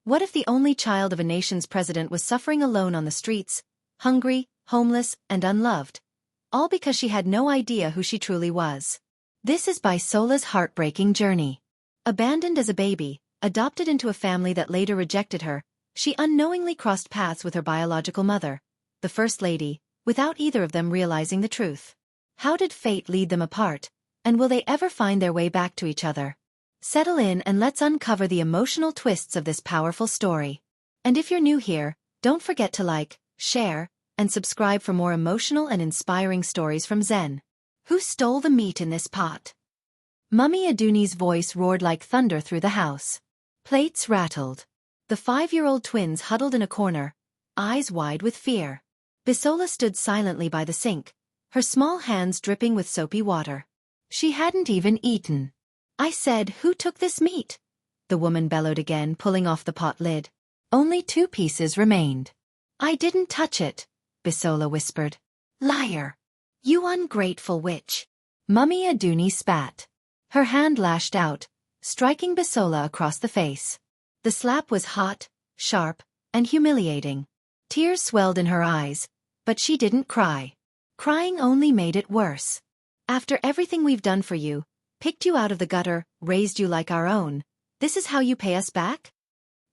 What if the only child of a nation's president was suffering alone on the streets, hungry, homeless, and unloved? All because she had no idea who she truly was. This is Bisola's heartbreaking journey. Abandoned as a baby, adopted into a family that later rejected her, she unknowingly crossed paths with her biological mother, the First Lady, without either of them realizing the truth. How did fate lead them apart, and will they ever find their way back to each other? Settle in and let's uncover the emotional twists of this powerful story. And if you're new here, don't forget to like, share, and subscribe for more emotional and inspiring stories from Zen. Who stole the meat in this pot? Mummy Aduni's voice roared like thunder through the house. Plates rattled. The 5-year-old twins huddled in a corner, eyes wide with fear. Bisola stood silently by the sink, her small hands dripping with soapy water. She hadn't even eaten. I said, who took this meat? The woman bellowed again, pulling off the pot lid. Only 2 pieces remained. I didn't touch it, Bisola whispered. Liar! You ungrateful witch! Mummy Aduni spat. Her hand lashed out, striking Bisola across the face. The slap was hot, sharp, and humiliating. Tears swelled in her eyes, but she didn't cry. Crying only made it worse. After everything we've done for you, picked you out of the gutter, raised you like our own, this is how you pay us back?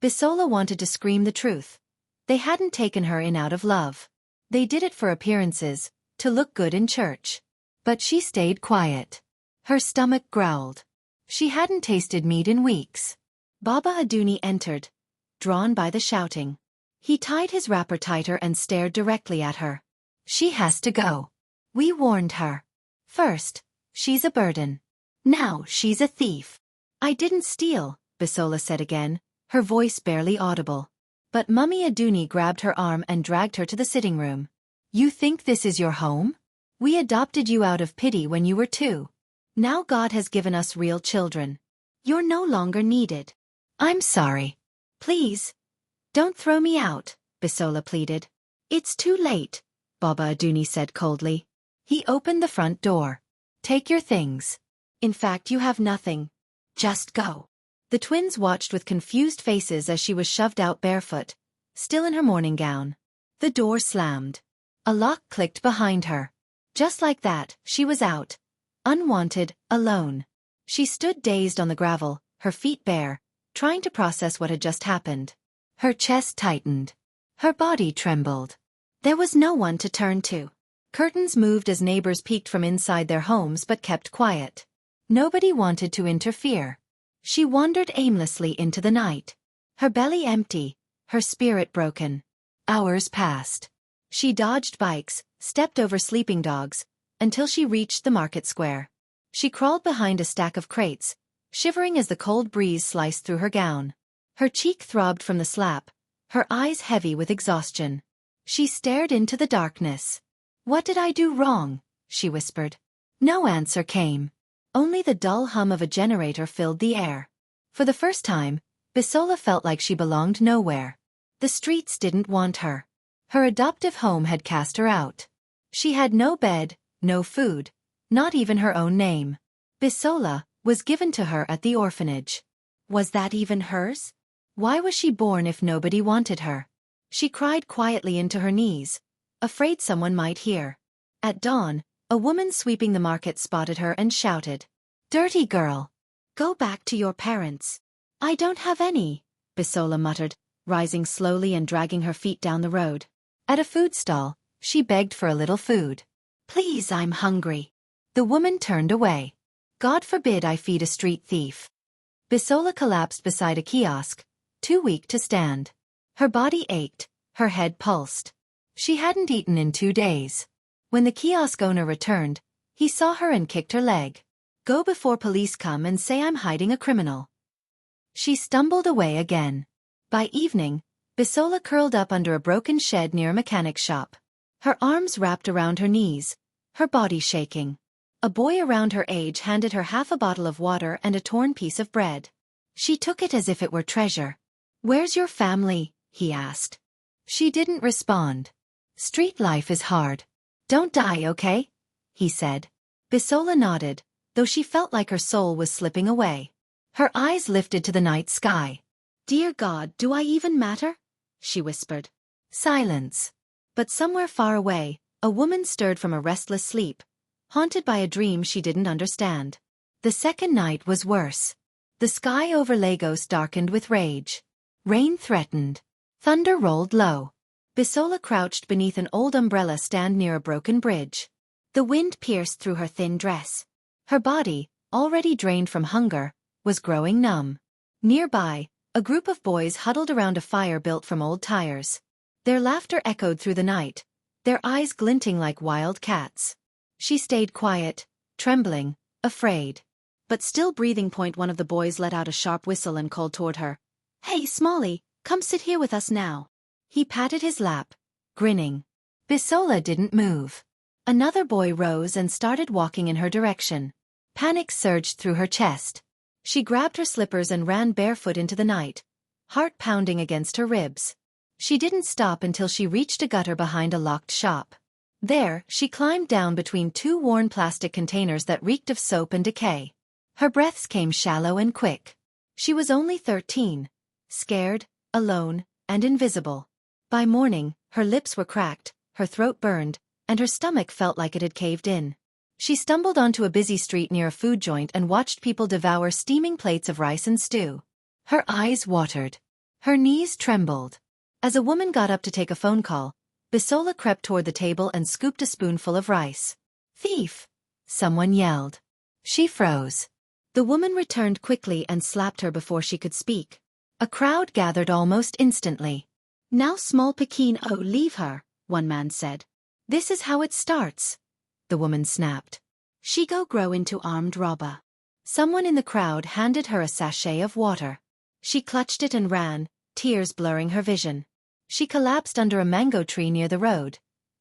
Bisola wanted to scream the truth. They hadn't taken her in out of love. They did it for appearances, to look good in church. But she stayed quiet. Her stomach growled. She hadn't tasted meat in weeks. Baba Aduni entered, drawn by the shouting. He tied his wrapper tighter and stared directly at her. She has to go. We warned her. First, she's a burden. Now she's a thief. I didn't steal, Bisola said again, her voice barely audible. But Mummy Aduni grabbed her arm and dragged her to the sitting room. You think this is your home? We adopted you out of pity when you were 2. Now God has given us real children. You're no longer needed. I'm sorry. Please. Don't throw me out, Bisola pleaded. It's too late, Baba Aduni said coldly. He opened the front door. Take your things. In fact, you have nothing. Just go. The twins watched with confused faces as she was shoved out barefoot, still in her morning gown. The door slammed. A lock clicked behind her. Just like that, she was out. Unwanted, alone. She stood dazed on the gravel, her feet bare, trying to process what had just happened. Her chest tightened. Her body trembled. There was no one to turn to. Curtains moved as neighbors peeked from inside their homes but kept quiet. Nobody wanted to interfere. She wandered aimlessly into the night. Her belly empty, her spirit broken. Hours passed. She dodged bikes, stepped over sleeping dogs, until she reached the market square. She crawled behind a stack of crates, shivering as the cold breeze sliced through her gown. Her cheek throbbed from the slap, her eyes heavy with exhaustion. She stared into the darkness. What did I do wrong? She whispered. No answer came. Only the dull hum of a generator filled the air. For the first time, Bisola felt like she belonged nowhere. The streets didn't want her. Her adoptive home had cast her out. She had no bed, no food, not even her own name. Bisola was given to her at the orphanage. Was that even hers? Why was she born if nobody wanted her? She cried quietly into her knees, afraid someone might hear. At dawn, a woman sweeping the market spotted her and shouted, "Dirty girl! Go back to your parents." I don't have any, Bisola muttered, rising slowly and dragging her feet down the road. At a food stall, she begged for a little food. Please, I'm hungry. The woman turned away. God forbid I feed a street thief. Bisola collapsed beside a kiosk, too weak to stand. Her body ached, her head pulsed. She hadn't eaten in 2 days. When the kiosk owner returned, he saw her and kicked her leg. Go before police come and say I'm hiding a criminal. She stumbled away again. By evening, Bisola curled up under a broken shed near a mechanic's shop. Her arms wrapped around her knees, her body shaking. A boy around her age handed her half a bottle of water and a torn piece of bread. She took it as if it were treasure. Where's your family? He asked. She didn't respond. Street life is hard. Don't die, okay? He said. Bisola nodded, though she felt like her soul was slipping away. Her eyes lifted to the night sky. "Dear God, do I even matter?" she whispered. Silence. But somewhere far away, a woman stirred from a restless sleep, haunted by a dream she didn't understand. The second night was worse. The sky over Lagos darkened with rage. Rain threatened. Thunder rolled low. Bisola crouched beneath an old umbrella stand near a broken bridge. The wind pierced through her thin dress. Her body, already drained from hunger, was growing numb. Nearby, a group of boys huddled around a fire built from old tires. Their laughter echoed through the night, their eyes glinting like wild cats. She stayed quiet, trembling, afraid. But still breathing. One of the boys let out a sharp whistle and called toward her. "Hey, Smalley, come sit here with us now." He patted his lap, grinning. Bisola didn't move. Another boy rose and started walking in her direction. Panic surged through her chest. She grabbed her slippers and ran barefoot into the night, heart pounding against her ribs. She didn't stop until she reached a gutter behind a locked shop. There, she climbed down between two worn plastic containers that reeked of soap and decay. Her breaths came shallow and quick. She was only 13, scared, alone, and invisible. By morning, her lips were cracked, her throat burned, and her stomach felt like it had caved in. She stumbled onto a busy street near a food joint and watched people devour steaming plates of rice and stew. Her eyes watered. Her knees trembled. As a woman got up to take a phone call, Bisola crept toward the table and scooped a spoonful of rice. "Thief!" someone yelled. She froze. The woman returned quickly and slapped her before she could speak. A crowd gathered almost instantly. "Now small Pekin, oh leave her," one man said. "This is how it starts," the woman snapped. "She go grow into armed robber." Someone in the crowd handed her a sachet of water. She clutched it and ran, tears blurring her vision. She collapsed under a mango tree near the road,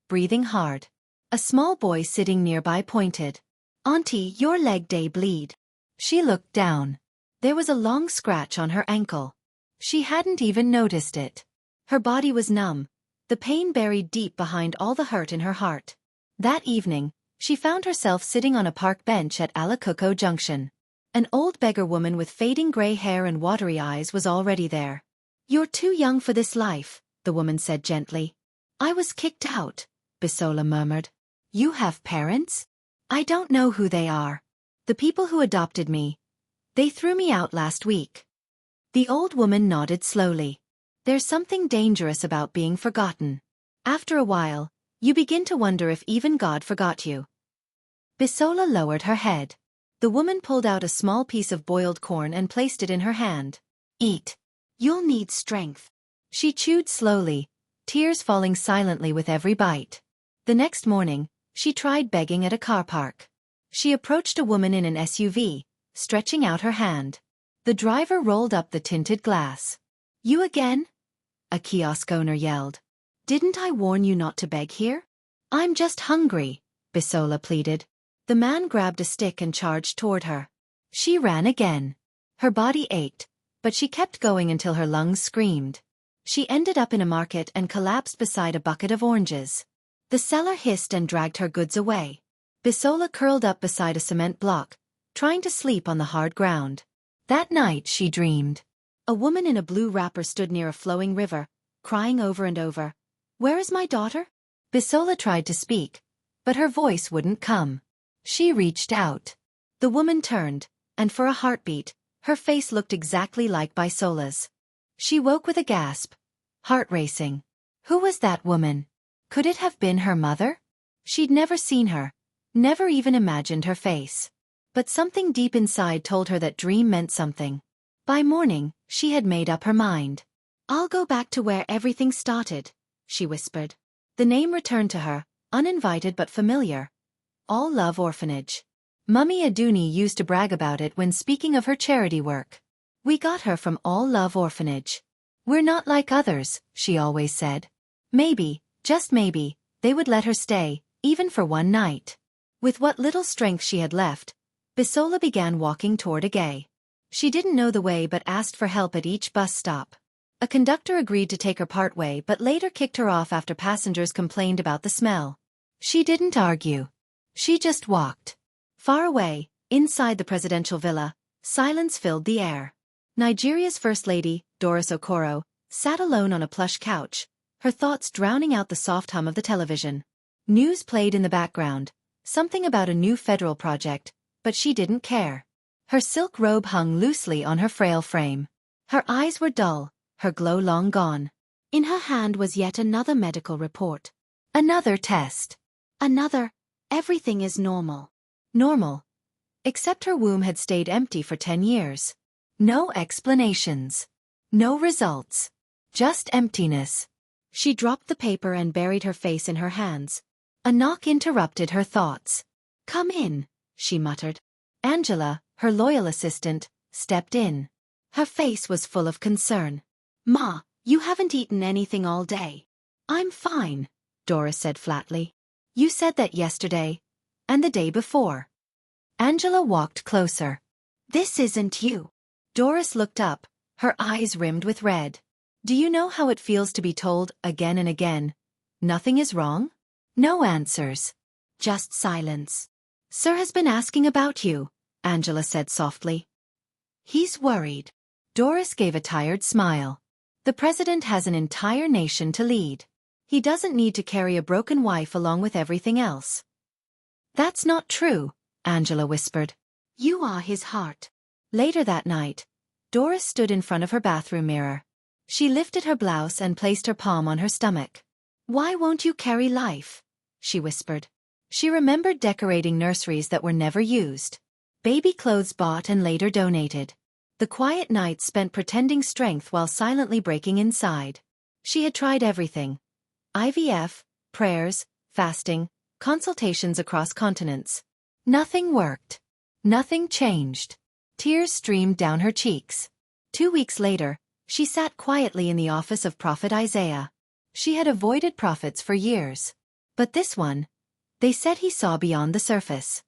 breathing hard. A small boy sitting nearby pointed. "Auntie, your leg dey bleed." She looked down. There was a long scratch on her ankle. She hadn't even noticed it. Her body was numb, the pain buried deep behind all the hurt in her heart. That evening, she found herself sitting on a park bench at Alacoco Junction. An old beggar woman with fading gray hair and watery eyes was already there. "You're too young for this life," the woman said gently. "I was kicked out," Bisola murmured. "You have parents?" "I don't know who they are. The people who adopted me. They threw me out last week." The old woman nodded slowly. "There's something dangerous about being forgotten. After a while, you begin to wonder if even God forgot you." Bisola lowered her head. The woman pulled out a small piece of boiled corn and placed it in her hand. "Eat. You'll need strength." She chewed slowly, tears falling silently with every bite. The next morning, she tried begging at a car park. She approached a woman in an SUV, stretching out her hand. The driver rolled up the tinted glass. "You again?" a kiosk owner yelled. "Didn't I warn you not to beg here?" "I'm just hungry," Bisola pleaded. The man grabbed a stick and charged toward her. She ran again. Her body ached, but she kept going until her lungs screamed. She ended up in a market and collapsed beside a bucket of oranges. The seller hissed and dragged her goods away. Bisola curled up beside a cement block, trying to sleep on the hard ground. That night she dreamed. A woman in a blue wrapper stood near a flowing river, crying over and over, "Where is my daughter?" Bisola tried to speak, but her voice wouldn't come. She reached out. The woman turned, and for a heartbeat, her face looked exactly like Bisola's. She woke with a gasp, heart racing. Who was that woman? Could it have been her mother? She'd never seen her, never even imagined her face. But something deep inside told her that dream meant something. By morning, she had made up her mind. "I'll go back to where everything started," she whispered. The name returned to her, uninvited but familiar. All Love Orphanage. Mummy Aduni used to brag about it when speaking of her charity work. "We got her from All Love Orphanage. We're not like others," she always said. Maybe, just maybe, they would let her stay, even for one night. With what little strength she had left, Bisola began walking toward Agay. She didn't know the way but asked for help at each bus stop. A conductor agreed to take her part way but later kicked her off after passengers complained about the smell. She didn't argue. She just walked. Far away, inside the presidential villa, silence filled the air. Nigeria's First Lady, Doris Okoro, sat alone on a plush couch, her thoughts drowning out the soft hum of the television. News played in the background, something about a new federal project, but she didn't care. Her silk robe hung loosely on her frail frame. Her eyes were dull, her glow long gone. In her hand was yet another medical report. Another test. Another, everything is normal. Normal. Except her womb had stayed empty for 10 years. No explanations. No results. Just emptiness. She dropped the paper and buried her face in her hands. A knock interrupted her thoughts. "Come in," she muttered. Angela, her loyal assistant, stepped in. Her face was full of concern. "Ma, you haven't eaten anything all day." "I'm fine," Doris said flatly. "You said that yesterday, and the day before." Angela walked closer. "This isn't you." Doris looked up, her eyes rimmed with red. "Do you know how it feels to be told, again and again, nothing is wrong? No answers. Just silence." "Sir has been asking about you," Angela said softly. "He's worried." Doris gave a tired smile. "The president has an entire nation to lead. He doesn't need to carry a broken wife along with everything else." "That's not true," Angela whispered. "You are his heart." Later that night, Doris stood in front of her bathroom mirror. She lifted her blouse and placed her palm on her stomach. "Why won't you carry life?" she whispered. She remembered decorating nurseries that were never used. Baby clothes bought and later donated. The quiet nights spent pretending strength while silently breaking inside. She had tried everything. IVF, prayers, fasting, consultations across continents. Nothing worked. Nothing changed. Tears streamed down her cheeks. 2 weeks later, she sat quietly in the office of Prophet Isaiah. She had avoided prophets for years. But this one, they said he saw beyond the surface.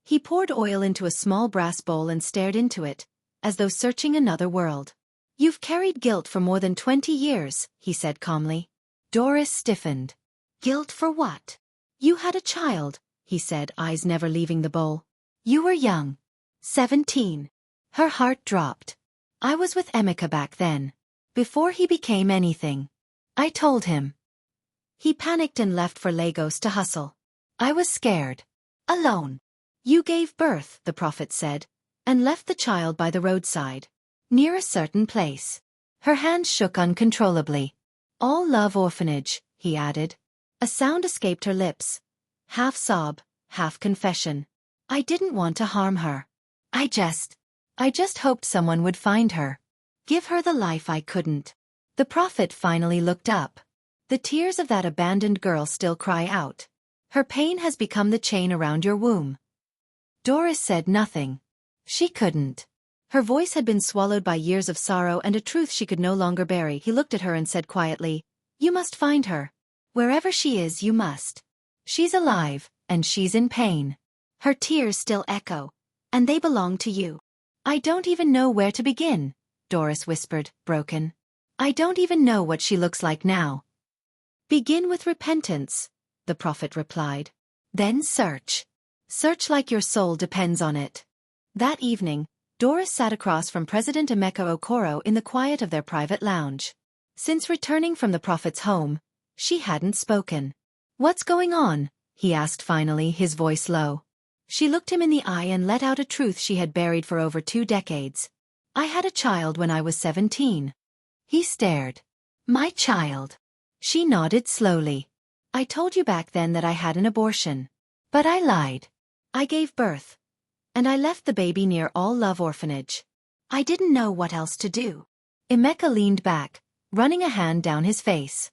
He poured oil into a small brass bowl and stared into it, as though searching another world. "You've carried guilt for more than 20 years, he said calmly. Doris stiffened. "Guilt for what?" "You had a child," he said, eyes never leaving the bowl. "You were young. 17. Her heart dropped. "I was with Emeka back then. Before he became anything. I told him." He panicked and left for Lagos to hustle. "I was scared. Alone." "You gave birth," the prophet said, "and left the child by the roadside. Near a certain place." Her hands shook uncontrollably. "All Love Orphanage," he added. A sound escaped her lips. Half sob, half confession. "I didn't want to harm her. I just hoped someone would find her. Give her the life I couldn't." The prophet finally looked up. "The tears of that abandoned girl still cry out. Her pain has become the chain around your womb." Doris said nothing. She couldn't. Her voice had been swallowed by years of sorrow and a truth she could no longer bury. He looked at her and said quietly, "You must find her. Wherever she is, you must. She's alive, and she's in pain. Her tears still echo, and they belong to you." "I don't even know where to begin," Doris whispered, broken. "I don't even know what she looks like now." "Begin with repentance," the prophet replied. "Then search. Search like your soul depends on it." That evening, Doris sat across from President Emeka Okoro in the quiet of their private lounge. Since returning from the prophet's home, she hadn't spoken. "What's going on?" he asked finally, his voice low. She looked him in the eye and let out a truth she had buried for over 2 decades. "I had a child when I was 17. He stared. "My child." She nodded slowly. "I told you back then that I had an abortion. But I lied. I gave birth. And I left the baby near All Love Orphanage. I didn't know what else to do." Emeka leaned back, running a hand down his face.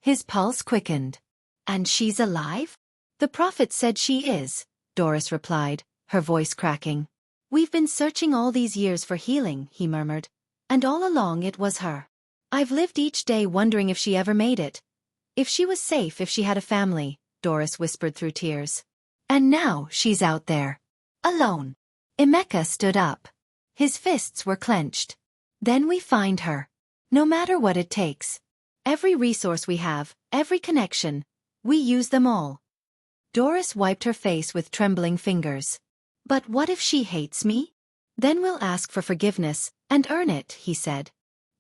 His pulse quickened. "And she's alive?" "The prophet said she is," Doris replied, her voice cracking. "We've been searching all these years for healing," he murmured. "And all along it was her. I've lived each day wondering if she ever made it. If she was safe, if she had a family," Doris whispered through tears. "And now she's out there. Alone." Emeka stood up. His fists were clenched. "Then we find her. No matter what it takes. Every resource we have, every connection, we use them all." Doris wiped her face with trembling fingers. "But what if she hates me?" "Then we'll ask for forgiveness, and earn it," he said.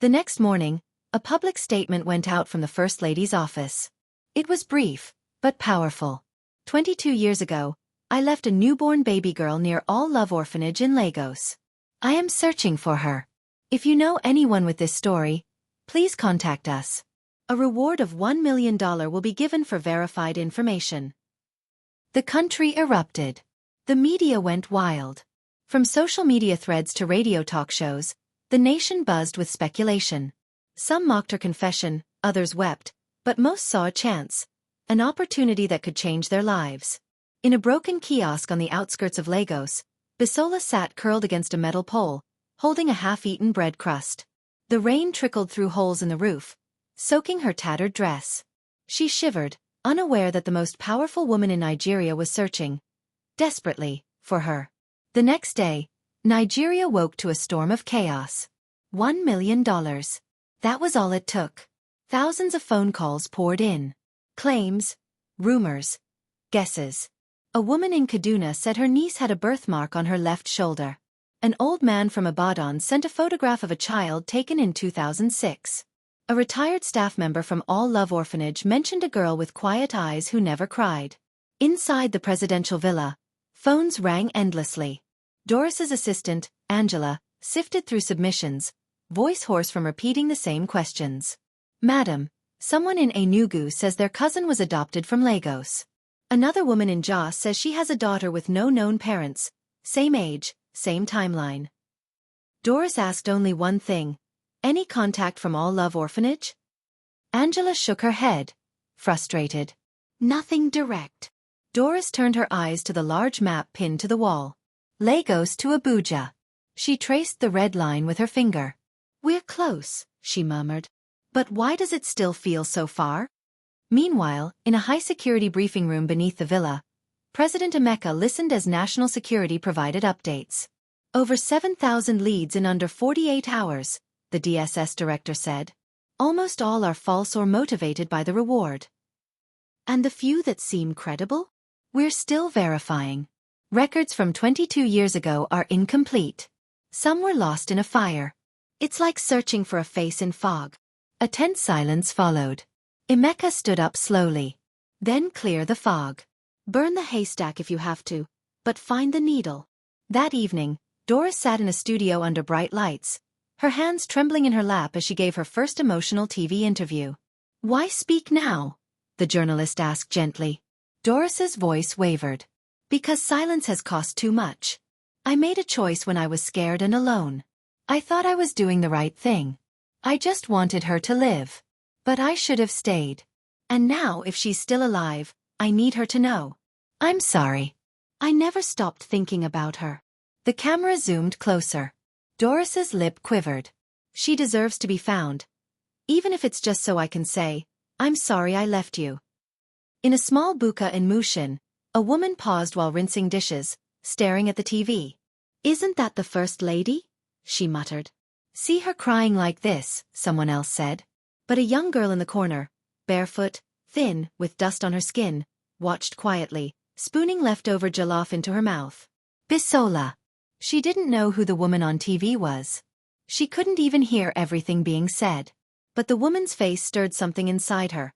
The next morning, a public statement went out from the First Lady's office. It was brief, but powerful. 22 years ago, I left a newborn baby girl near All Love Orphanage in Lagos. I am searching for her. If you know anyone with this story, please contact us. A reward of $1 million will be given for verified information. The country erupted. The media went wild. From social media threads to radio talk shows, the nation buzzed with speculation. Some mocked her confession, others wept, but most saw a chance, an opportunity that could change their lives. In a broken kiosk on the outskirts of Lagos, Bisola sat curled against a metal pole, holding a half-eaten bread crust. The rain trickled through holes in the roof, soaking her tattered dress. She shivered, unaware that the most powerful woman in Nigeria was searching, desperately, for her. The next day, Nigeria woke to a storm of chaos. $1 million. That was all it took. Thousands of phone calls poured in. Claims, rumors, guesses. A woman in Kaduna said her niece had a birthmark on her left shoulder. An old man from Ibadan sent a photograph of a child taken in 2006. A retired staff member from All Love Orphanage mentioned a girl with quiet eyes who never cried. Inside the presidential villa, phones rang endlessly. Doris's assistant, Angela, sifted through submissions, voice hoarse from repeating the same questions. Madam, someone in Enugu says their cousin was adopted from Lagos. Another woman in Jos says she has a daughter with no known parents, same age, same timeline. Doris asked only one thing. Any contact from All Love Orphanage? Angela shook her head, frustrated. Nothing direct. Doris turned her eyes to the large map pinned to the wall. Lagos to Abuja. She traced the red line with her finger. We're close, she murmured. But why does it still feel so far? Meanwhile, in a high-security briefing room beneath the villa, President Emeka listened as national security provided updates. Over 7,000 leads in under 48 hours, the DSS director said. Almost all are false or motivated by the reward. And the few that seem credible? We're still verifying. Records from 22 years ago are incomplete. Some were lost in a fire. It's like searching for a face in fog. A tense silence followed. Emeka stood up slowly. Then clear the fog. Burn the haystack if you have to, but find the needle. That evening, Doris sat in a studio under bright lights, her hands trembling in her lap as she gave her first emotional TV interview. Why speak now? The journalist asked gently. Doris's voice wavered. Because silence has cost too much. I made a choice when I was scared and alone. I thought I was doing the right thing. I just wanted her to live. But I should have stayed. And now if she's still alive, I need her to know. I'm sorry. I never stopped thinking about her. The camera zoomed closer. Doris's lip quivered. She deserves to be found. Even if it's just so I can say, I'm sorry I left you. In a small buka in Mushin, a woman paused while rinsing dishes, staring at the TV. Isn't that the First Lady? She muttered. See her crying like this, someone else said. But a young girl in the corner, barefoot, thin, with dust on her skin, watched quietly, spooning leftover jollof into her mouth. Bisola. She didn't know who the woman on TV was. She couldn't even hear everything being said. But the woman's face stirred something inside her.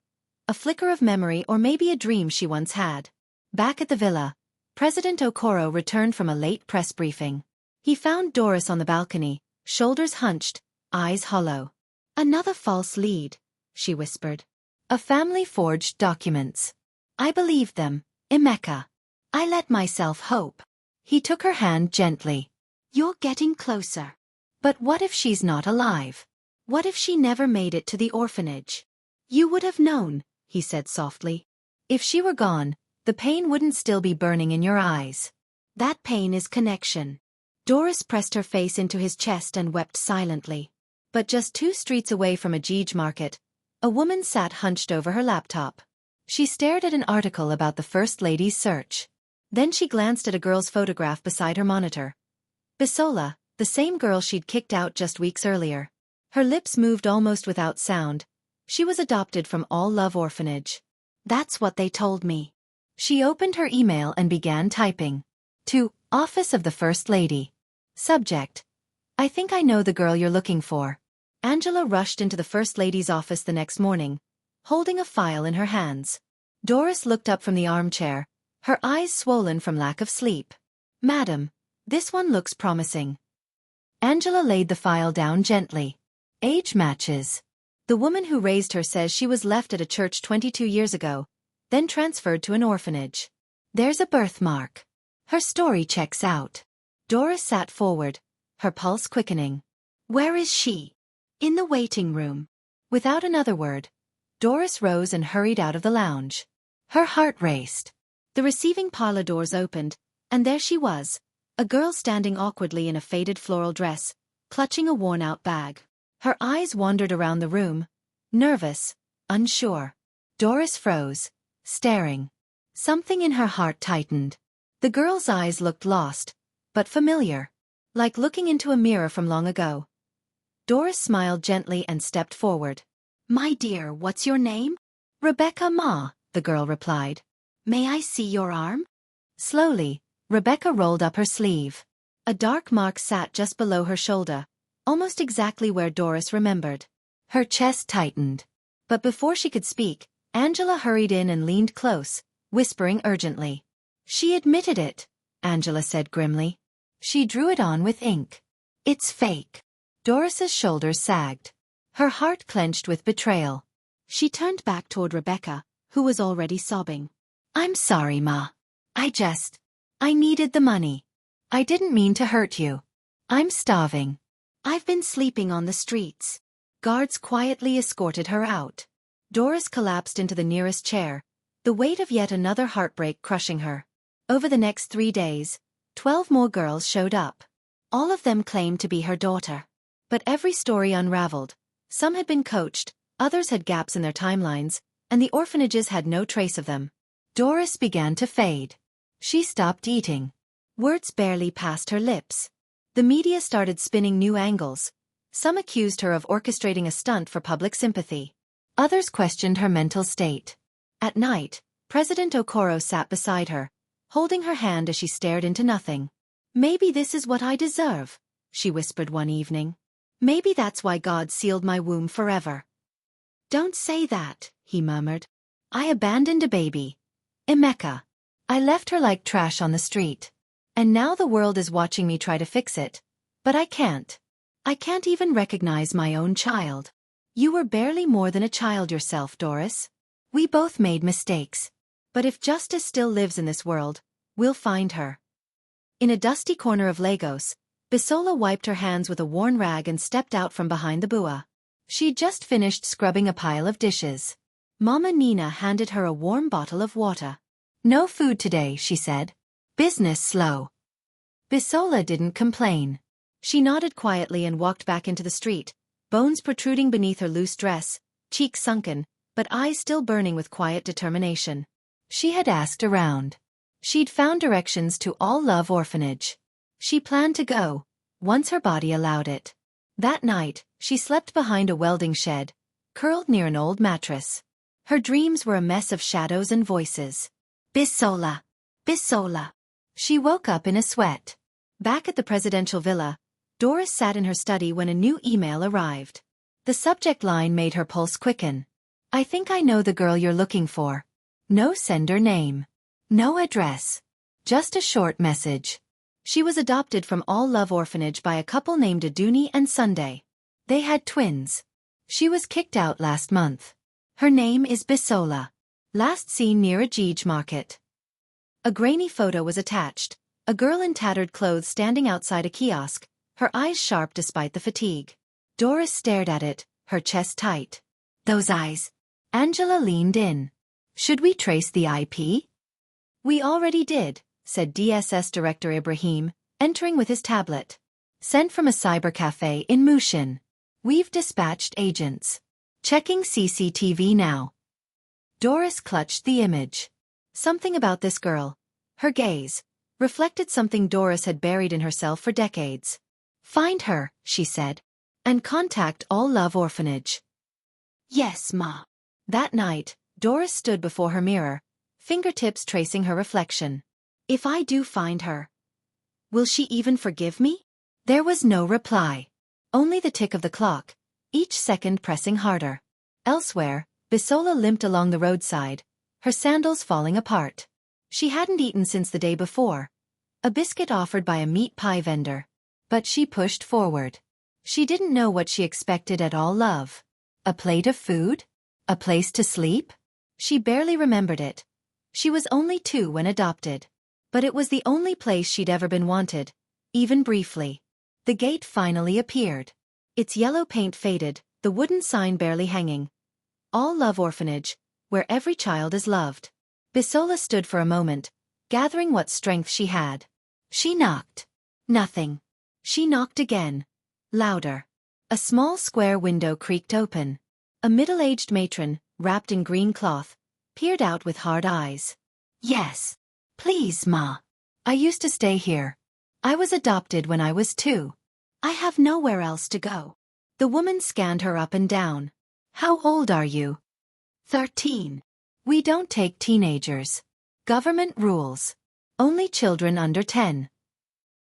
A flicker of memory or maybe a dream she once had. Back at the villa, President Okoro returned from a late press briefing. He found Doris on the balcony, shoulders hunched, eyes hollow. Another false lead, she whispered. A family forged documents. I believed them, Emeka. I let myself hope. He took her hand gently. You're getting closer. But what if she's not alive? What if she never made it to the orphanage? You would have known, he said softly. If she were gone, the pain wouldn't still be burning in your eyes. That pain is connection. Doris pressed her face into his chest and wept silently. But just 2 streets away from a Jeej market, a woman sat hunched over her laptop. She stared at an article about the First Lady's search. Then she glanced at a girl's photograph beside her monitor. Bisola, the same girl she'd kicked out just weeks earlier. Her lips moved almost without sound. She was adopted from All Love Orphanage. That's what they told me. She opened her email and began typing. To Office of the First Lady. Subject. I think I know the girl you're looking for. Angela rushed into the First Lady's office the next morning, holding a file in her hands. Doris looked up from the armchair, her eyes swollen from lack of sleep. "Madam, this one looks promising." Angela laid the file down gently. "Age matches. The woman who raised her says she was left at a church 22 years ago, then transferred to an orphanage. There's a birthmark. Her story checks out." Doris sat forward, her pulse quickening. "Where is she?" "In the waiting room." Without another word, Doris rose and hurried out of the lounge. Her heart raced. The receiving parlor doors opened, and there she was, a girl standing awkwardly in a faded floral dress, clutching a worn-out bag. Her eyes wandered around the room, nervous, unsure. Doris froze, staring. Something in her heart tightened. The girl's eyes looked lost, but familiar, like looking into a mirror from long ago. Doris smiled gently and stepped forward. "My dear, what's your name?" "Rebecca, Ma," the girl replied. "May I see your arm?" Slowly, Rebecca rolled up her sleeve. A dark mark sat just below her shoulder, almost exactly where Doris remembered. Her chest tightened. But before she could speak, Angela hurried in and leaned close, whispering urgently. "She admitted it," Angela said grimly. "She drew it on with ink. It's fake." Doris's shoulders sagged. Her heart clenched with betrayal. She turned back toward Rebecca, who was already sobbing. "I'm sorry, Ma. I needed the money. I didn't mean to hurt you. I'm starving. I've been sleeping on the streets." Guards quietly escorted her out. Doris collapsed into the nearest chair, the weight of yet another heartbreak crushing her. Over the next 3 days, 12 more girls showed up. All of them claimed to be her daughter. But every story unraveled. Some had been coached, others had gaps in their timelines, and the orphanages had no trace of them. Doris began to fade. She stopped eating. Words barely passed her lips. The media started spinning new angles. Some accused her of orchestrating a stunt for public sympathy. Others questioned her mental state. At night, President Okoro sat beside her, holding her hand as she stared into nothing. "Maybe this is what I deserve," she whispered one evening. "Maybe that's why God sealed my womb forever." "Don't say that," he murmured. "I abandoned a baby. Emeka. I left her like trash on the street. And now the world is watching me try to fix it. But I can't. I can't even recognize my own child." "You were barely more than a child yourself, Doris. We both made mistakes. But if justice still lives in this world, we'll find her." In a dusty corner of Lagos, Bisola wiped her hands with a worn rag and stepped out from behind the bua. She'd just finished scrubbing a pile of dishes. Mama Nina handed her a warm bottle of water. "No food today," she said. "Business slow." Bisola didn't complain. She nodded quietly and walked back into the street, bones protruding beneath her loose dress, cheeks sunken, but eyes still burning with quiet determination. She had asked around. She'd found directions to All Love Orphanage. She planned to go, once her body allowed it. That night, she slept behind a welding shed, curled near an old mattress. Her dreams were a mess of shadows and voices. "Bisola! Bisola!" She woke up in a sweat. Back at the presidential villa, Doris sat in her study when a new email arrived. The subject line made her pulse quicken. "I think I know the girl you're looking for." No sender name. No address. Just a short message. She was adopted from All Love Orphanage by a couple named Aduni and Sunday. They had twins. She was kicked out last month. Her name is Bisola. Last seen near a UCHE market. A grainy photo was attached, a girl in tattered clothes standing outside a kiosk, her eyes sharp despite the fatigue. Doris stared at it, her chest tight. "Those eyes." Angela leaned in. "Should we trace the IP?" "We already did," said DSS Director Ibrahim, entering with his tablet. "Sent from a cyber cafe in Mushin. We've dispatched agents. Checking CCTV now." Doris clutched the image. Something about this girl, her gaze, reflected something Doris had buried in herself for decades. "Find her," she said, "and contact All Love Orphanage." "Yes, Ma." That night, Doris stood before her mirror, fingertips tracing her reflection. "If I do find her, will she even forgive me?" There was no reply. Only the tick of the clock, each second pressing harder. Elsewhere, Bisola limped along the roadside, her sandals falling apart. She hadn't eaten since the day before, a biscuit offered by a meat pie vendor. But she pushed forward. She didn't know what she expected at all. Love? A plate of food? A place to sleep? She barely remembered it. She was only 2 when adopted. But it was the only place she'd ever been wanted, even briefly. The gate finally appeared. Its yellow paint faded, the wooden sign barely hanging. All Love Orphanage, where every child is loved. Bisola stood for a moment, gathering what strength she had. She knocked. Nothing. She knocked again. Louder. A small square window creaked open. A middle-aged matron, wrapped in green cloth, peered out with hard eyes. Yes. Please, Ma. I used to stay here. I was adopted when I was 2. I have nowhere else to go. The woman scanned her up and down. How old are you? 13. We don't take teenagers. Government rules. Only children under 10.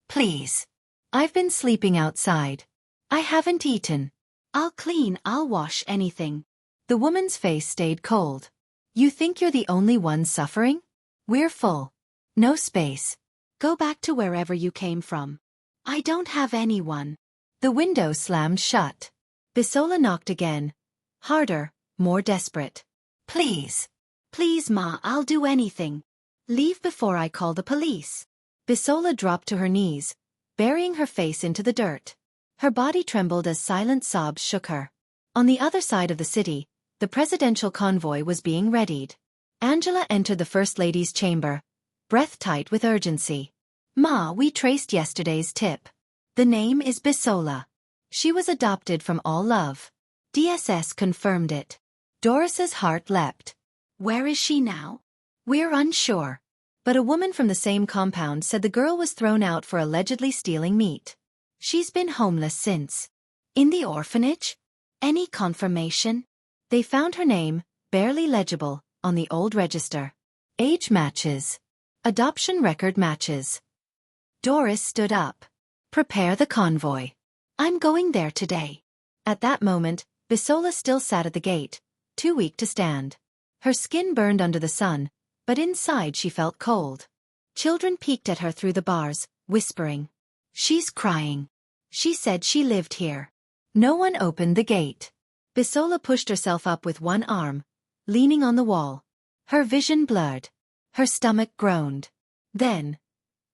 Please. I've been sleeping outside. I haven't eaten. I'll clean, I'll wash, anything. The woman's face stayed cold. You think you're the only one suffering? We're full. No space. Go back to wherever you came from. I don't have anyone. The window slammed shut. Bisola knocked again. Harder, more desperate. Please. Please, Ma, I'll do anything. Leave before I call the police. Bisola dropped to her knees, burying her face into the dirt. Her body trembled as silent sobs shook her. On the other side of the city, the presidential convoy was being readied. Angela entered the First Lady's chamber, breath tight with urgency. Ma, we traced yesterday's tip. The name is Bisola. She was adopted from All Love. DSS confirmed it. Doris's heart leapt. Where is she now? We're unsure. But a woman from the same compound said the girl was thrown out for allegedly stealing meat. She's been homeless since. In the orphanage? Any confirmation? They found her name, barely legible, on the old register. Age matches. Adoption record matches. Doris stood up. Prepare the convoy. I'm going there today. At that moment, Bisola still sat at the gate, too weak to stand. Her skin burned under the sun, but inside she felt cold. Children peeked at her through the bars, whispering. She's crying. She said she lived here. No one opened the gate. Bisola pushed herself up with one arm, leaning on the wall. Her vision blurred. Her stomach groaned. Then,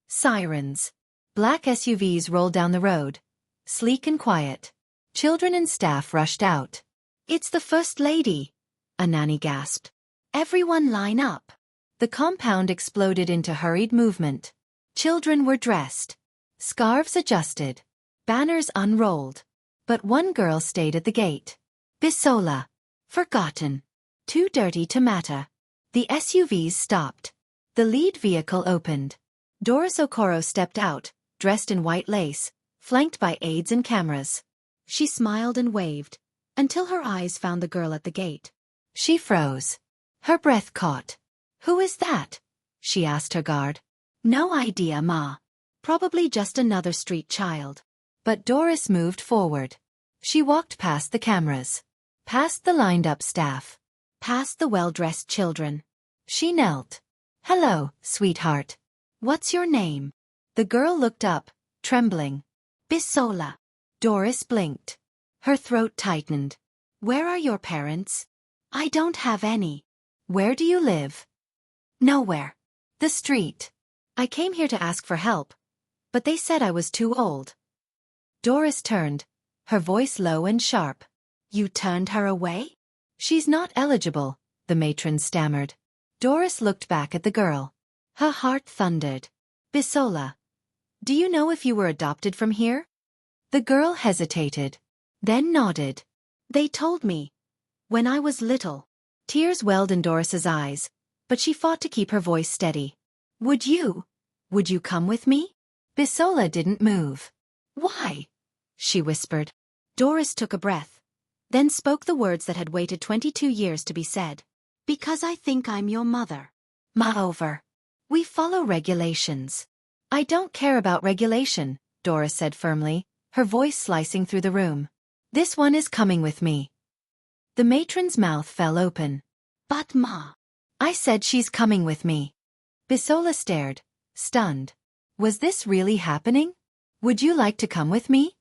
sirens. Black SUVs rolled down the road, sleek and quiet. Children and staff rushed out. It's the First Lady, a nanny gasped. Everyone line up. The compound exploded into hurried movement. Children were dressed. Scarves adjusted. Banners unrolled. But one girl stayed at the gate. Bisola. Forgotten. Too dirty to matter. The SUVs stopped. The lead vehicle opened. Doris Okoro stepped out, dressed in white lace, flanked by aides and cameras. She smiled and waved, until her eyes found the girl at the gate. She froze. Her breath caught. Who is that? She asked her guard. No idea, Ma. Probably just another street child. But Doris moved forward. She walked past the cameras, past the lined-up staff, past the well-dressed children. She knelt. Hello, sweetheart. What's your name? The girl looked up, trembling. Bisola. Doris blinked. Her throat tightened. Where are your parents? I don't have any. Where do you live? Nowhere. The street. I came here to ask for help, but they said I was too old. Doris turned, her voice low and sharp. You turned her away? She's not eligible, the matron stammered. Doris looked back at the girl. Her heart thundered. Bisola. Do you know if you were adopted from here? The girl hesitated, then nodded. They told me. When I was little. Tears welled in Doris's eyes, but she fought to keep her voice steady. Would you come with me? Bisola didn't move. Why? She whispered. Doris took a breath, then spoke the words that had waited 22 years to be said. Because I think I'm your mother. Moreover, we follow regulations. I don't care about regulation, Doris said firmly, her voice slicing through the room. This one is coming with me. The matron's mouth fell open. But Ma, I said she's coming with me. Bisola stared, stunned. Was this really happening? Would you like to come with me?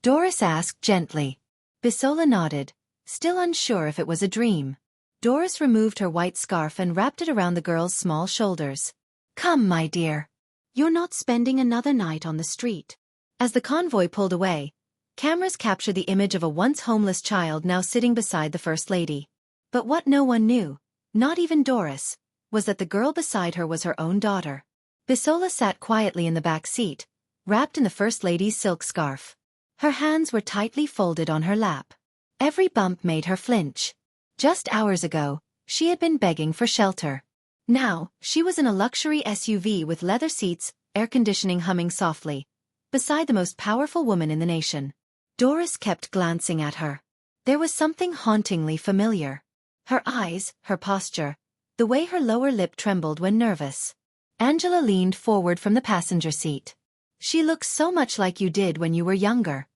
Doris asked gently. Bisola nodded, still unsure if it was a dream. Doris removed her white scarf and wrapped it around the girl's small shoulders. Come, my dear. You're not spending another night on the street. As the convoy pulled away, cameras captured the image of a once homeless child now sitting beside the First Lady. But what no one knew, not even Doris, was that the girl beside her was her own daughter. Bisola sat quietly in the back seat, wrapped in the First Lady's silk scarf. Her hands were tightly folded on her lap. Every bump made her flinch. Just hours ago, she had been begging for shelter. Now, she was in a luxury SUV with leather seats, air conditioning humming softly, beside the most powerful woman in the nation. Doris kept glancing at her. There was something hauntingly familiar. Her eyes, her posture, the way her lower lip trembled when nervous. Angela leaned forward from the passenger seat. She looks so much like you did when you were younger.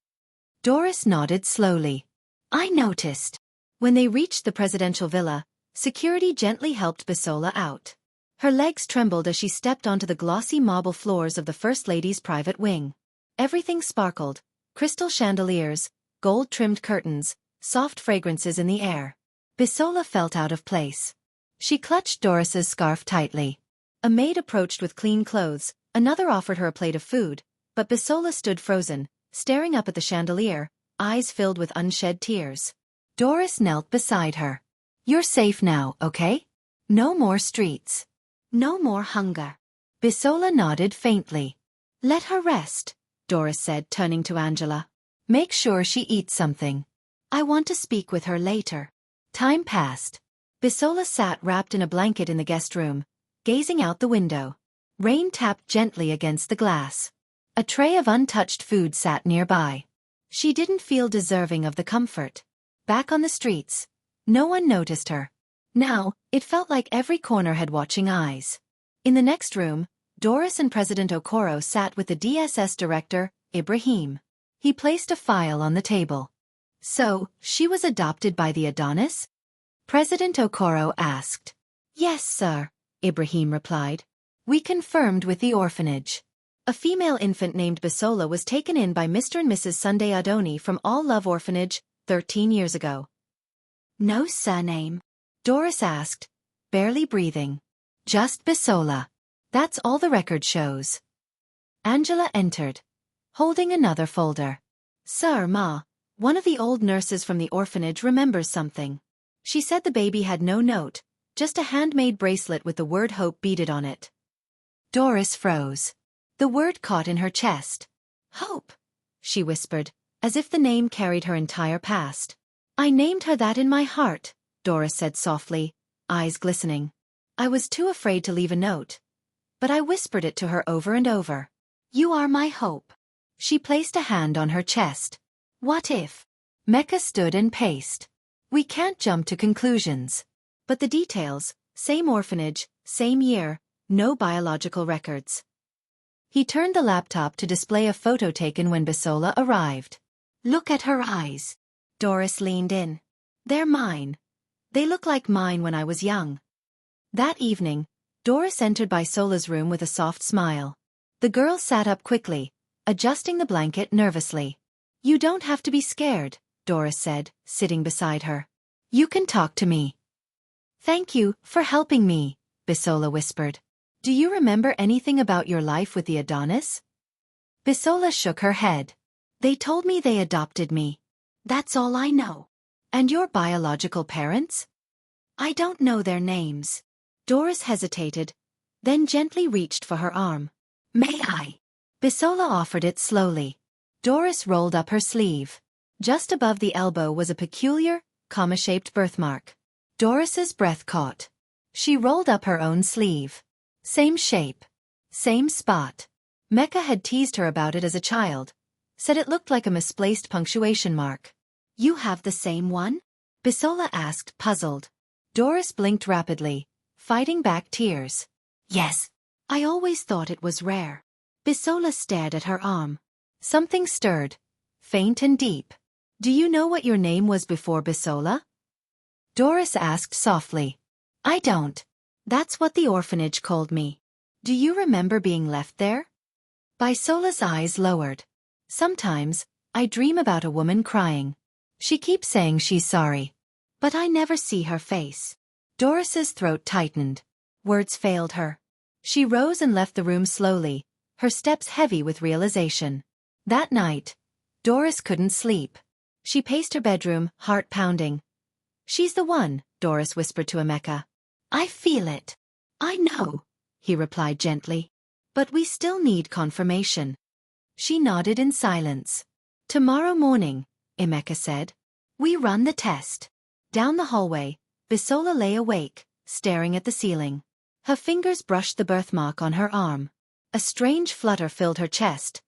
Doris nodded slowly. I noticed. When they reached the presidential villa, security gently helped Bisola out. Her legs trembled as she stepped onto the glossy marble floors of the First Lady's private wing. Everything sparkled, crystal chandeliers, gold-trimmed curtains, soft fragrances in the air. Bisola felt out of place. She clutched Doris's scarf tightly. A maid approached with clean clothes, another offered her a plate of food, but Bisola stood frozen, staring up at the chandelier, eyes filled with unshed tears. Doris knelt beside her. You're safe now, okay? No more streets. No more hunger. Bisola nodded faintly. Let her rest, Doris said, turning to Angela. Make sure she eats something. I want to speak with her later. Time passed. Bisola sat wrapped in a blanket in the guest room, gazing out the window. Rain tapped gently against the glass. A tray of untouched food sat nearby. She didn't feel deserving of the comfort. Back on the streets, no one noticed her. Now, it felt like every corner had watching eyes. In the next room, Doris and President Okoro sat with the DSS director, Ibrahim. He placed a file on the table. So, she was adopted by the Adonis? President Okoro asked. Yes, sir, Ibrahim replied. We confirmed with the orphanage. A female infant named Bisola was taken in by Mr. and Mrs. Sunday Adoni from All Love Orphanage 13 years ago. No surname? Doris asked, barely breathing. Just Bisola. That's all the record shows. Angela entered, holding another folder. Sir, Ma, one of the old nurses from the orphanage remembers something. She said the baby had no note, just a handmade bracelet with the word hope beaded on it. Doris froze. The word caught in her chest. Hope, she whispered, as if the name carried her entire past. I named her that in my heart, Doris said softly, eyes glistening. I was too afraid to leave a note, but I whispered it to her over and over. You are my hope. She placed a hand on her chest. What if? Mecca stood and paced. We can't jump to conclusions. But the details, same orphanage, same year, no biological records. He turned the laptop to display a photo taken when Bisola arrived. Look at her eyes. Doris leaned in. They're mine. They look like mine when I was young. That evening, Doris entered Bisola's room with a soft smile. The girl sat up quickly, adjusting the blanket nervously. You don't have to be scared, Doris said, sitting beside her. You can talk to me. Thank you for helping me, Bisola whispered. Do you remember anything about your life with the Adonis? Bisola shook her head. They told me they adopted me. That's all I know. And your biological parents? I don't know their names. Doris hesitated, then gently reached for her arm. May I? Bisola offered it slowly. Doris rolled up her sleeve. Just above the elbow was a peculiar, comma-shaped birthmark. Doris's breath caught. She rolled up her own sleeve. Same shape. Same spot. Mecca had teased her about it as a child. Said it looked like a misplaced punctuation mark. You have the same one? Bisola asked, puzzled. Doris blinked rapidly, fighting back tears. Yes. I always thought it was rare. Bisola stared at her arm. Something stirred, faint and deep. Do you know what your name was before Bisola? Doris asked softly. I don't. That's what the orphanage called me. Do you remember being left there? Bisola's eyes lowered. Sometimes, I dream about a woman crying. She keeps saying she's sorry. But I never see her face. Doris's throat tightened. Words failed her. She rose and left the room slowly, her steps heavy with realization. That night, Doris couldn't sleep. She paced her bedroom, heart pounding. She's the one, Doris whispered to Emeka. I feel it. I know, he replied gently. But we still need confirmation. She nodded in silence. Tomorrow morning, Emeka said. We run the test. Down the hallway, Bisola lay awake, staring at the ceiling. Her fingers brushed the birthmark on her arm. A strange flutter filled her chest.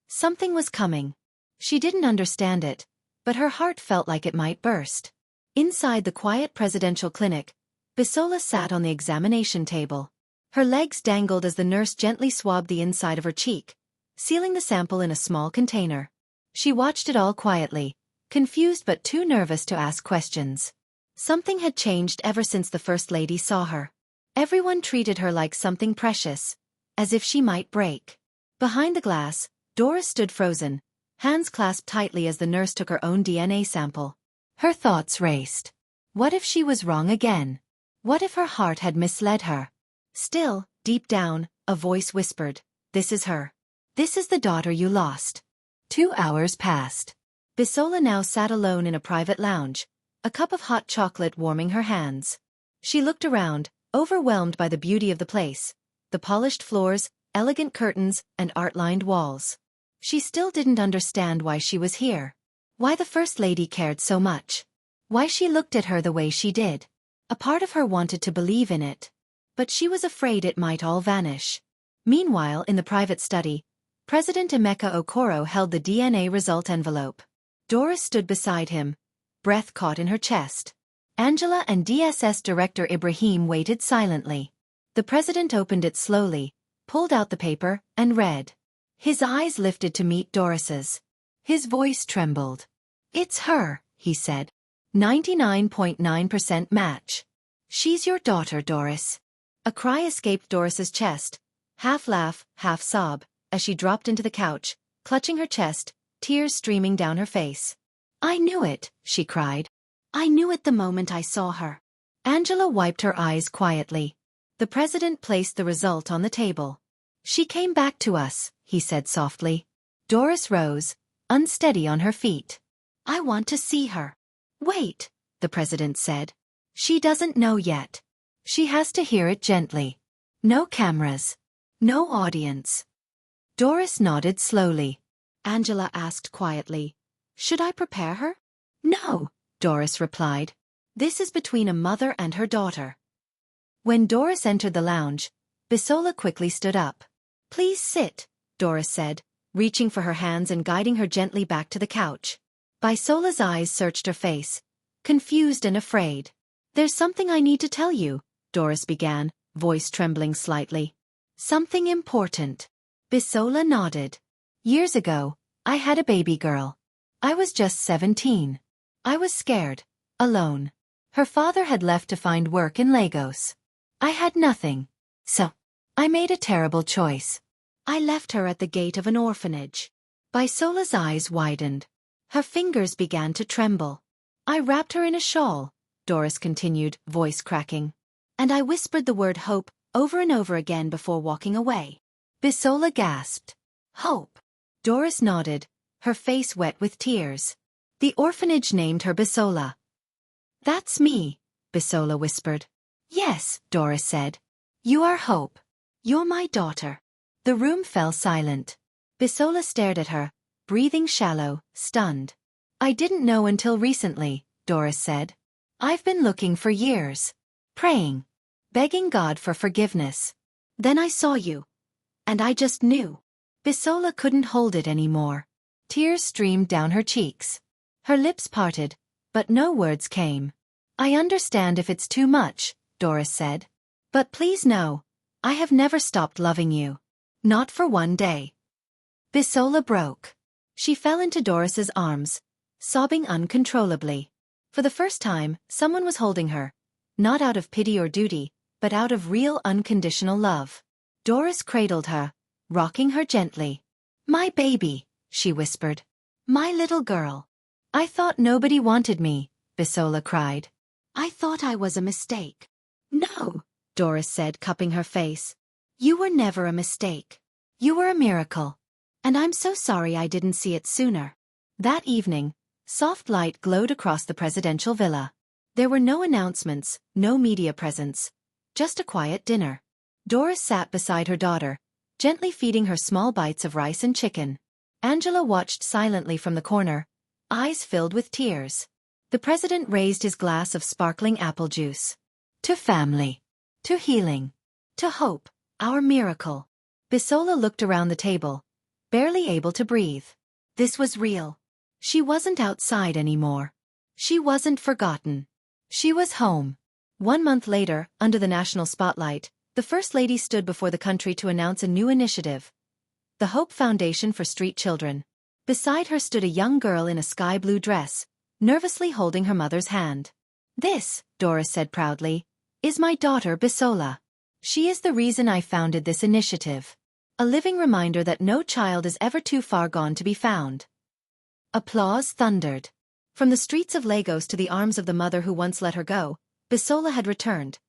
Something was coming. She didn't understand it, but her heart felt like it might burst. Inside the quiet presidential clinic, Bisola sat on the examination table. Her legs dangled as the nurse gently swabbed the inside of her cheek, sealing the sample in a small container. She watched it all quietly, confused but too nervous to ask questions. Something had changed ever since the First Lady saw her. Everyone treated her like something precious, as if she might break. Behind the glass, Doris stood frozen, hands clasped tightly as the nurse took her own DNA sample. Her thoughts raced. What if she was wrong again? What if her heart had misled her? Still, deep down, a voice whispered, "This is her. This is the daughter you lost." 2 hours passed. Bisola now sat alone in a private lounge, a cup of hot chocolate warming her hands. She looked around, overwhelmed by the beauty of the place, the polished floors, elegant curtains, and art-lined walls. She still didn't understand why she was here. Why the First Lady cared so much. Why she looked at her the way she did. A part of her wanted to believe in it. But she was afraid it might all vanish. Meanwhile, in the private study, President Emeka Okoro held the DNA result envelope. Doris stood beside him, breath caught in her chest. Angela and DSS Director Ibrahim waited silently. The president opened it slowly, pulled out the paper, and read. His eyes lifted to meet Doris's. His voice trembled. It's her, he said. 99.9% match. She's your daughter, Doris. A cry escaped Doris's chest, half laugh, half sob, as she dropped into the couch, clutching her chest, tears streaming down her face. I knew it, she cried. I knew it the moment I saw her. Angela wiped her eyes quietly. The president placed the result on the table. She came back to us, he said softly. Doris rose, unsteady on her feet. I want to see her. Wait, the president said. She doesn't know yet. She has to hear it gently. No cameras. No audience. Doris nodded slowly. Angela asked quietly, should I prepare her? No, Doris replied. This is between a mother and her daughter. When Doris entered the lounge, Bisola quickly stood up. Please sit, Doris said, reaching for her hands and guiding her gently back to the couch. Bisola's eyes searched her face, confused and afraid. There's something I need to tell you, Doris began, voice trembling slightly. Something important. Bisola nodded. Years ago, I had a baby girl. I was just 17. I was scared, alone. Her father had left to find work in Lagos. I had nothing. So, I made a terrible choice. I left her at the gate of an orphanage. Bisola's eyes widened. Her fingers began to tremble. I wrapped her in a shawl, Doris continued, voice cracking. And I whispered the word hope over and over again before walking away. Bisola gasped. Hope. Doris nodded, her face wet with tears. The orphanage named her Bisola. That's me, Bisola whispered. Yes, Doris said. You are Hope. You're my daughter. The room fell silent. Bisola stared at her, breathing shallow, stunned. I didn't know until recently, Doris said. I've been looking for years. Praying. Begging God for forgiveness. Then I saw you. And I just knew. Bisola couldn't hold it anymore. Tears streamed down her cheeks. Her lips parted, but no words came. I understand if it's too much, Doris said. But please know, I have never stopped loving you. Not for one day. Bisola broke. She fell into Doris's arms, sobbing uncontrollably. For the first time, someone was holding her, not out of pity or duty, but out of real unconditional love. Doris cradled her, rocking her gently. "My baby," she whispered. "My little girl." "I thought nobody wanted me," Bisola cried. "I thought I was a mistake." "No," Doris said, cupping her face. "You were never a mistake. You were a miracle. And I'm so sorry I didn't see it sooner." That evening, soft light glowed across the presidential villa. There were no announcements, no media presence, just a quiet dinner. Doris sat beside her daughter, gently feeding her small bites of rice and chicken. Angela watched silently from the corner, eyes filled with tears. The president raised his glass of sparkling apple juice. "To family. To healing. To hope, our miracle." Bisola looked around the table, barely able to breathe. This was real. She wasn't outside anymore. She wasn't forgotten. She was home. 1 month later, under the national spotlight, the First Lady stood before the country to announce a new initiative, the Hope Foundation for Street Children. Beside her stood a young girl in a sky-blue dress, nervously holding her mother's hand. "This," Doris said proudly, "is my daughter Bisola. She is the reason I founded this initiative. A living reminder that no child is ever too far gone to be found." Applause thundered. From the streets of Lagos to the arms of the mother who once let her go, Bisola had returned,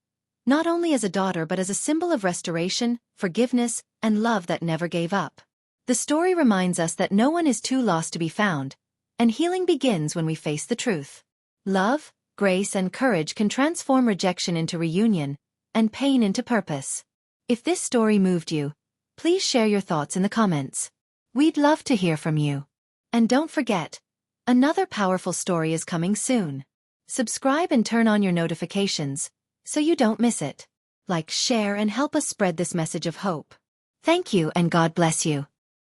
not only as a daughter but as a symbol of restoration, forgiveness, and love that never gave up. The story reminds us that no one is too lost to be found, and healing begins when we face the truth. Love, grace, and courage can transform rejection into reunion, and pain into purpose. If this story moved you, please share your thoughts in the comments. We'd love to hear from you. And don't forget, another powerful story is coming soon. Subscribe and turn on your notifications, so you don't miss it. Like, share, and help us spread this message of hope. Thank you and God bless you.